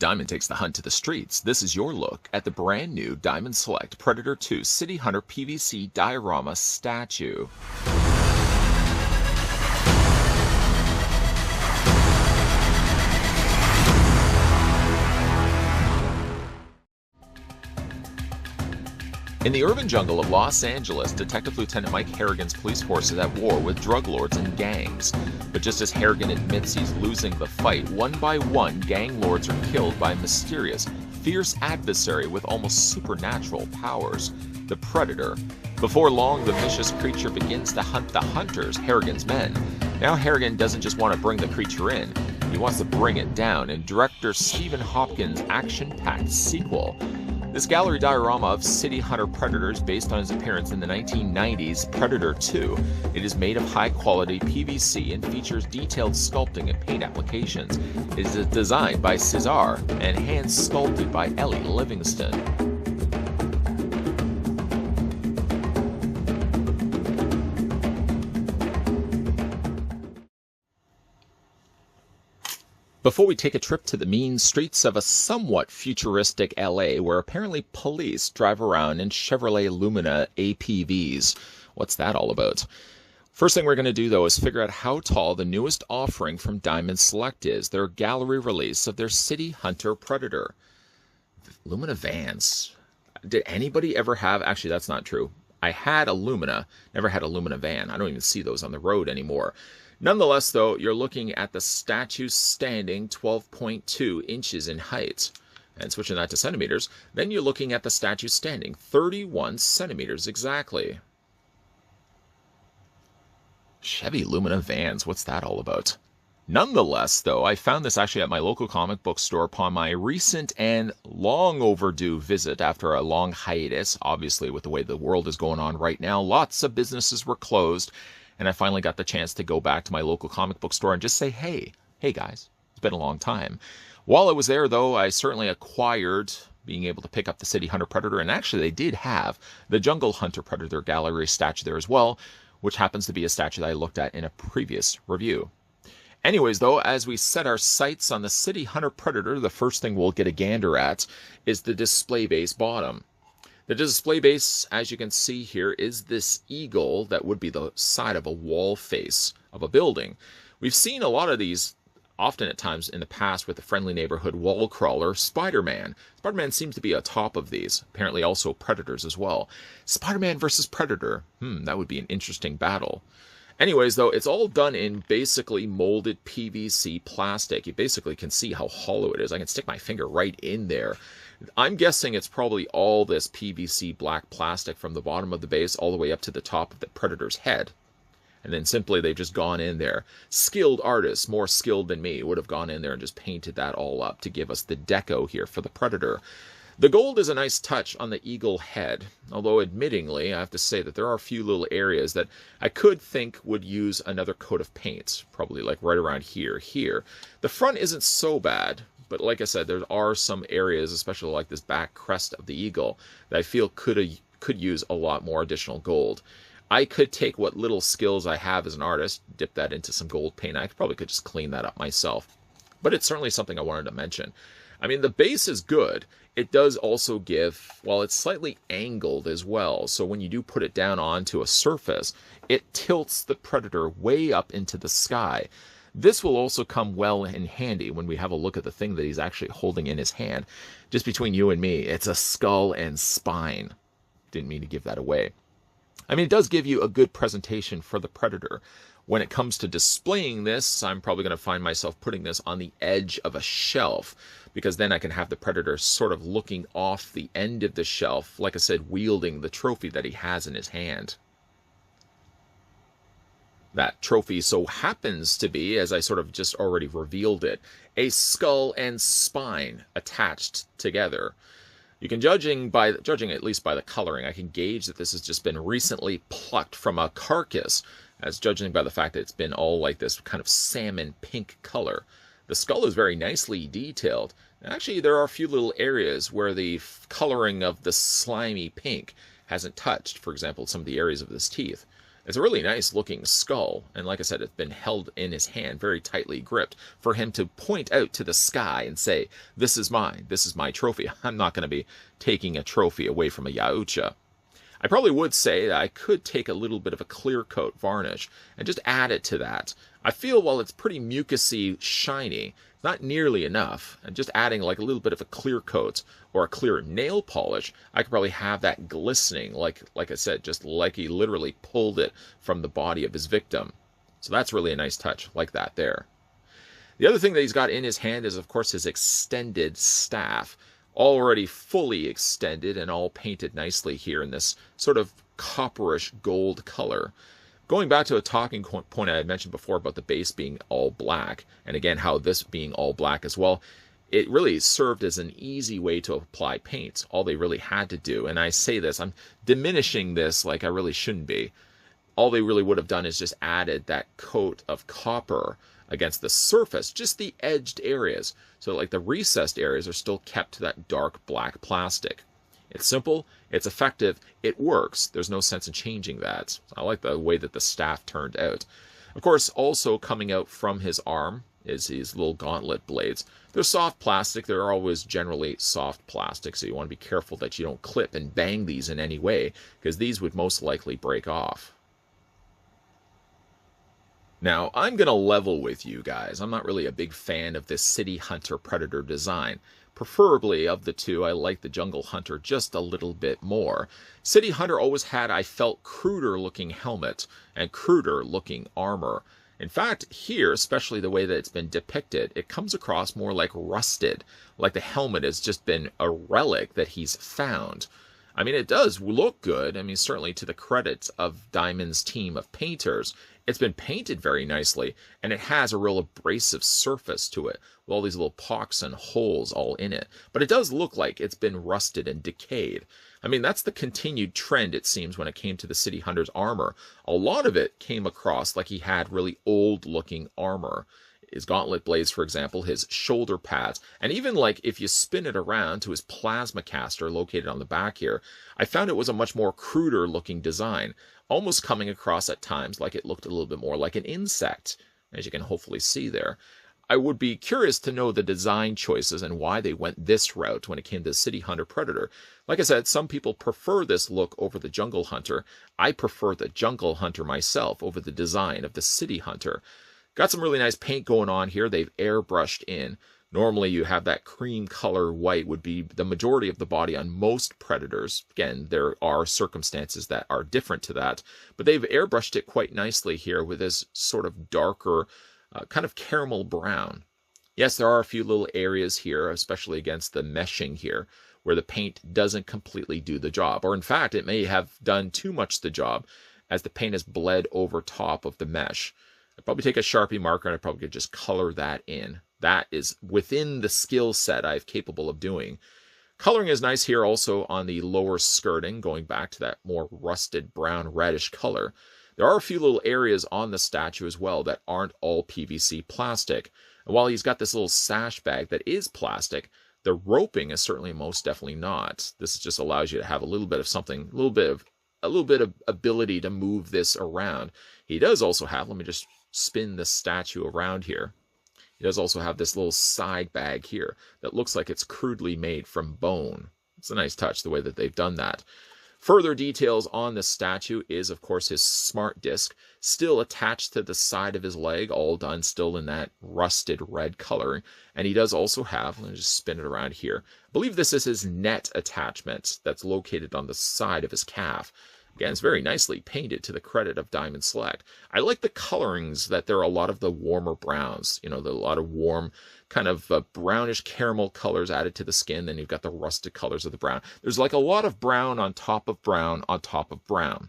Diamond takes the hunt to the streets. This is your look at the brand new Diamond Select Predator 2 City Hunter PVC Diorama statue. In the urban jungle of Los Angeles, Detective Lieutenant Mike Harrigan's police force is at war with drug lords and gangs. But just as Harrigan admits he's losing the fight, one by one, gang lords are killed by a mysterious, fierce adversary with almost supernatural powers, the Predator. Before long, the vicious creature begins to hunt the hunters, Harrigan's men. Now Harrigan doesn't just want to bring the creature in, he wants to bring it down in director Stephen Hopkins' action-packed sequel. This gallery diorama of City Hunter Predator is based on his appearance in the 1990s Predator 2. It is made of high-quality PVC and features detailed sculpting and paint applications. It is designed by Cesar and hand-sculpted by Ellie Livingston. Before we take a trip to the mean streets of a somewhat futuristic LA, where apparently police drive around in Chevrolet Lumina APVs. What's that all about? First thing we're going to do, though, is figure out how tall the newest offering from Diamond Select is, their gallery release of their City Hunter Predator. Lumina vans. Did anybody ever have... Actually, that's not true. I had a Lumina, never had a Lumina van. I don't even see those on the road anymore. Nonetheless, though, you're looking at the statue standing 12.2 inches in height. And switching that to centimeters, then you're looking at the statue standing 31 centimeters exactly. Chevy Lumina vans, what's that all about? Nonetheless, though, I found this actually at my local comic book store upon my recent and long overdue visit after a long hiatus. Obviously, with the way the world is going on right now, lots of businesses were closed. And I finally got the chance to go back to my local comic book store and just say, hey guys, it's been a long time. While I was there, though, I certainly acquired being able to pick up the City Hunter Predator. And actually, they did have the Jungle Hunter Predator gallery statue there as well, which happens to be a statue that I looked at in a previous review. Anyways, though, as we set our sights on the City Hunter Predator, the first thing we'll get a gander at is the display base bottom. The display base, as you can see here, is this eagle that would be the side of a wall face of a building. We've seen a lot of these often at times in the past with the friendly neighborhood wall crawler, Spider-Man. Spider-Man seems to be atop of these, apparently also Predators as well. Spider-Man versus Predator, that would be an interesting battle. Anyways, though, it's all done in basically molded PVC plastic. You basically can see how hollow it is. I can stick my finger right in there. I'm guessing it's probably all this PVC black plastic from the bottom of the base all the way up to the top of the Predator's head. And then simply they've just gone in there. Skilled artists, more skilled than me, would have gone in there and just painted that all up to give us the deco here for the Predator. The gold is a nice touch on the eagle head, although admittingly I have to say that there are a few little areas that I could think would use another coat of paint, probably like right around here. The front isn't so bad, but like I said, there are some areas, especially like this back crest of the eagle, that I feel could use a lot more additional gold. I could take what little skills I have as an artist, dip that into some gold paint. I probably could just clean that up myself. But it's certainly something I wanted to mention. I mean, the base is good. It does also give, well, it's slightly angled as well. So when you do put it down onto a surface, it tilts the Predator way up into the sky. This will also come well in handy when we have a look at the thing that he's actually holding in his hand. Just between you and me, it's a skull and spine. Didn't mean to give that away. I mean, it does give you a good presentation for the Predator. When it comes to displaying this, I'm probably going to find myself putting this on the edge of a shelf, because then I can have the Predator sort of looking off the end of the shelf, like I said, wielding the trophy that he has in his hand. That trophy so happens to be, as I sort of just already revealed it, a skull and spine attached together. You can, judging at least by the coloring, I can gauge that this has just been recently plucked from a carcass, as judging by the fact that it's been all like this kind of salmon pink color. The skull is very nicely detailed. Actually, there are a few little areas where the coloring of the slimy pink hasn't touched. For example, some of the areas of his teeth. It's a really nice looking skull, and like I said, it's been held in his hand, very tightly gripped, for him to point out to the sky and say, this is mine, this is my trophy. I'm not going to be taking a trophy away from a Yaucha. I probably would say that I could take a little bit of a clear coat varnish and just add it to that. I feel while it's pretty mucusy, shiny, not nearly enough, and just adding like a little bit of a clear coat or a clear nail polish, I could probably have that glistening, like I said, just like he literally pulled it from the body of his victim. So that's really a nice touch, like that there. The other thing that he's got in his hand is, of course, his extended staff, already fully extended and all painted nicely here in this sort of copperish gold color. Going back to a talking point I had mentioned before about the base being all black, and again how this being all black as well, it really served as an easy way to apply paint. All they really had to do, and I say this, I'm diminishing this like I really shouldn't be, all they really would have done is just added that coat of copper against the surface, just the edged areas, so like the recessed areas are still kept to that dark black plastic. It's simple, it's effective, it works. There's no sense in changing that. I like the way that the staff turned out. Of course, also coming out from his arm is these little gauntlet blades. They're soft plastic. They're always generally soft plastic, so you want to be careful that you don't clip and bang these in any way, because these would most likely break off. Now, I'm going to level with you guys. I'm not really a big fan of this City Hunter Predator design. Preferably, of the two, I like the Jungle Hunter just a little bit more. City Hunter always had, I felt, cruder looking helmet and cruder looking armor. In fact, here, especially the way that it's been depicted, it comes across more like rusted, like the helmet has just been a relic that he's found. I mean, it does look good. I mean, certainly to the credit of Diamond's team of painters, it's been painted very nicely, and it has a real abrasive surface to it, with all these little pocks and holes all in it. But it does look like it's been rusted and decayed. I mean, that's the continued trend, it seems, when it came to the City Hunter's armor. A lot of it came across like he had really old-looking armor. His gauntlet blades, for example, his shoulder pads, and even like if you spin it around to his plasma caster located on the back here, I found it was a much more cruder looking design, almost coming across at times like it looked a little bit more like an insect, as you can hopefully see there. I would be curious to know the design choices and why they went this route when it came to the City Hunter Predator. Like I said, some people prefer this look over the Jungle Hunter. I prefer the Jungle Hunter myself over the design of the City Hunter. Got some really nice paint going on here. They've airbrushed in. Normally you have that cream color white would be the majority of the body on most Predators. Again, there are circumstances that are different to that, but they've airbrushed it quite nicely here with this sort of darker, kind of caramel brown. Yes, there are a few little areas here, especially against the meshing here, where the paint doesn't completely do the job. Or in fact, it may have done too much the job as the paint has bled over top of the mesh. I'd probably take a Sharpie marker and I probably could just color that in. That is within the skill set I'm capable of doing. Coloring is nice here also on the lower skirting, going back to that more rusted brown reddish color. There are a few little areas on the statue as well that aren't all PVC plastic. And while he's got this little sash bag that is plastic, the roping is certainly most definitely not. This just allows you to have a little bit of something, a little bit of ability to move this around. He does also have, let me just spin the statue around here. He does also have this little side bag here that looks like it's crudely made from bone. It's a nice touch the way that they've done that. Further details on the statue is, of course, his smart disc, still attached to the side of his leg, all done still in that rusted red color. And he does also have, let me just spin it around here, I believe this is his net attachment that's located on the side of his calf. Again, it's very nicely painted to the credit of Diamond Select. I like the colorings that there are a lot of the warmer browns, a lot of warm kind of brownish caramel colors added to the skin. Then you've got the rusted colors of the brown. There's like a lot of brown on top of brown on top of brown.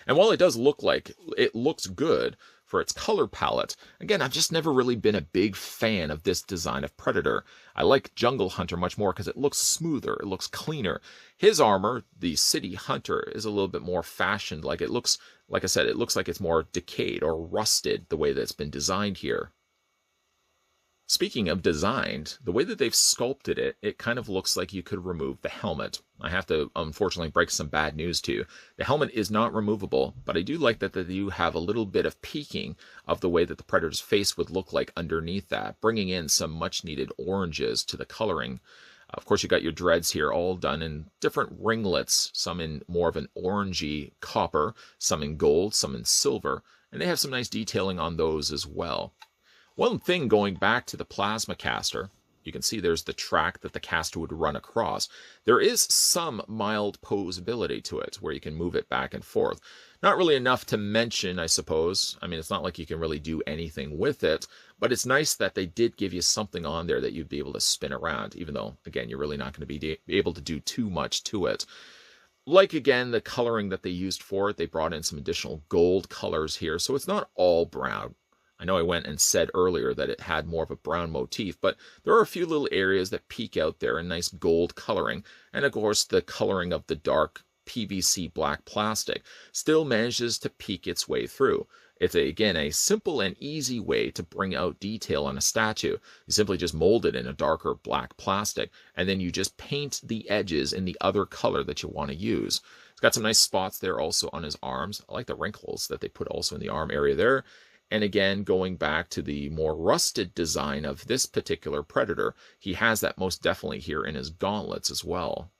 And while it does look like it looks good for its color palette, again, I've just never really been a big fan of this design of Predator. I like Jungle Hunter much more because it looks smoother, it looks cleaner. His armor, the City Hunter, is a little bit more fashioned. Like it looks, like I said, it looks like it's more decayed or rusted the way that it's been designed here. Speaking of designed, the way that they've sculpted it, it kind of looks like you could remove the helmet. I have to unfortunately break some bad news to you. The helmet is not removable, but I do like that they do have a little bit of peeking of the way that the Predator's face would look like underneath that, bringing in some much needed oranges to the coloring. Of course, you got your dreads here all done in different ringlets, some in more of an orangey copper, some in gold, some in silver, and they have some nice detailing on those as well. One thing going back to the plasma caster, you can see there's the track that the caster would run across. There is some mild posability to it where you can move it back and forth. Not really enough to mention, I suppose. I mean, it's not like you can really do anything with it, but it's nice that they did give you something on there that you'd be able to spin around, even though, again, you're really not going to be able to do too much to it. Like, again, the coloring that they used for it, they brought in some additional gold colors here, so it's not all brown. I know I went and said earlier that it had more of a brown motif, but there are a few little areas that peek out there in nice gold coloring, and of course the coloring of the dark PVC black plastic still manages to peek its way through. It's, again, a simple and easy way to bring out detail on a statue. You simply just mold it in a darker black plastic, and then you just paint the edges in the other color that you want to use. It's got some nice spots there also on his arms. I like the wrinkles that they put also in the arm area there. And again, going back to the more rusted design of this particular Predator, he has that most definitely here in his gauntlets as well.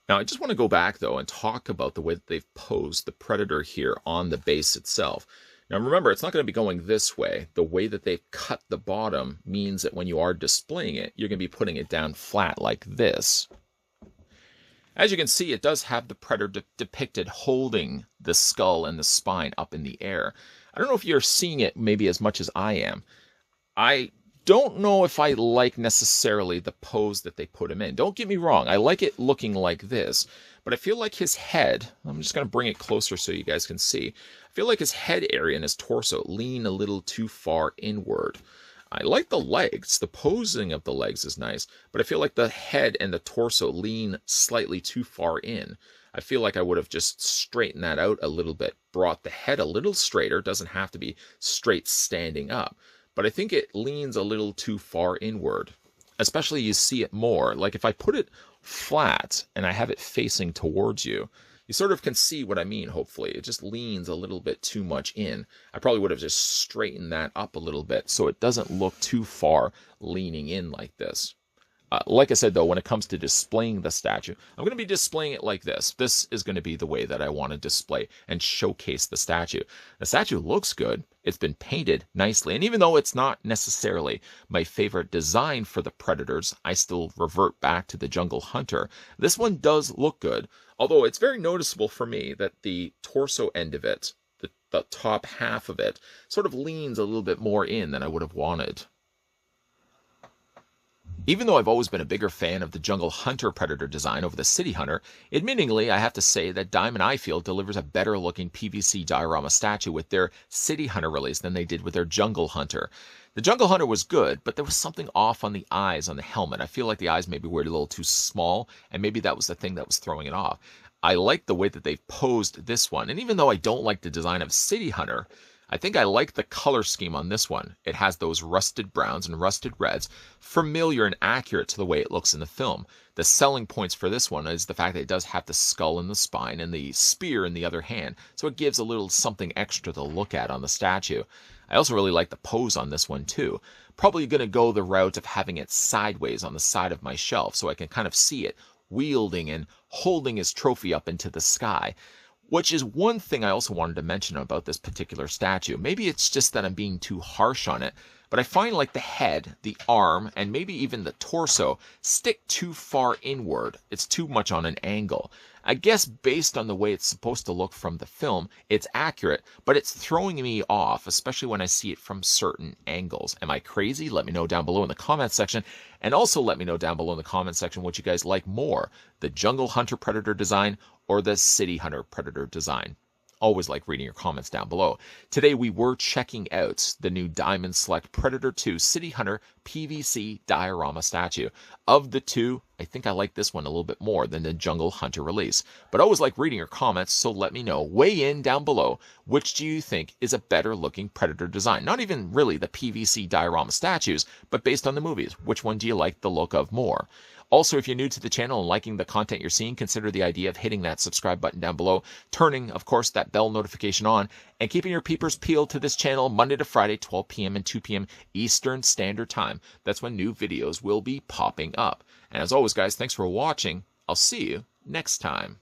Now, I just want to go back, though, and talk about the way that they've posed the Predator here on the base itself. Now, remember, it's not going to be going this way. The way that they've cut the bottom means that when you are displaying it, you're going to be putting it down flat like this. As you can see, it does have the Predator depicted holding the skull and the spine up in the air. I don't know if you're seeing it maybe as much as I am. I don't know if I like necessarily the pose that they put him in. Don't get me wrong, I like it looking like this, but I feel like his head, I'm just going to bring it closer so you guys can see, I feel like his head area and his torso lean a little too far inward. I like the legs, the posing of the legs is nice, but I feel like the head and the torso lean slightly too far in. I feel like I would have just straightened that out a little bit, brought the head a little straighter, doesn't have to be straight standing up, but I think it leans a little too far inward. Especially you see it more, like if I put it flat and I have it facing towards you, you sort of can see what I mean, hopefully. It just leans a little bit too much in. I probably would have just straightened that up a little bit so it doesn't look too far leaning in like this. Like I said, though, when it comes to displaying the statue, I'm going to be displaying it like this. This is going to be the way that I want to display and showcase the statue. The statue looks good. It's been painted nicely. And even though it's not necessarily my favorite design for the Predators, I still revert back to the Jungle Hunter. This one does look good. Although it's very noticeable for me that the torso end of it, the top half of it, sort of leans a little bit more in than I would have wanted. Even though I've always been a bigger fan of the Jungle Hunter Predator design over the City Hunter, admittingly, I have to say that Diamond Eye Field delivers a better looking PVC diorama statue with their City Hunter release than they did with their Jungle Hunter. The Jungle Hunter was good, but there was something off on the eyes on the helmet. I feel like the eyes maybe were a little too small, and maybe that was the thing that was throwing it off. I like the way that they've posed this one, and even though I don't like the design of City Hunter, I think I like the color scheme on this one. It has those rusted browns and rusted reds, familiar and accurate to the way it looks in the film. The selling points for this one is the fact that it does have the skull in the spine and the spear in the other hand, so it gives a little something extra to look at on the statue. I also really like the pose on this one too. Probably going to go the route of having it sideways on the side of my shelf so I can kind of see it wielding and holding his trophy up into the sky. Which is one thing I also wanted to mention about this particular statue. Maybe it's just that I'm being too harsh on it, but I find like the head, the arm, and maybe even the torso stick too far inward. It's too much on an angle. I guess based on the way it's supposed to look from the film, it's accurate, but it's throwing me off, especially when I see it from certain angles. Am I crazy? Let me know down below in the comments section. And also let me know down below in the comments section what you guys like more, the Jungle Hunter Predator design or the City Hunter Predator design. Always like reading your comments down below. Today we were checking out the new Diamond Select Predator 2 City Hunter PVC diorama statue. Of the two, I think I like this one a little bit more than the Jungle Hunter release. But I always like reading your comments, so let me know. Weigh in down below. Which do you think is a better looking Predator design? Not even really the PVC diorama statues, but based on the movies. Which one do you like the look of more? Also, if you're new to the channel and liking the content you're seeing, consider the idea of hitting that subscribe button down below, turning, of course, that bell notification on, and keeping your peepers peeled to this channel Monday to Friday, 12 p.m. and 2 p.m. Eastern Standard Time. That's when new videos will be popping up. And as always, guys, thanks for watching. I'll see you next time.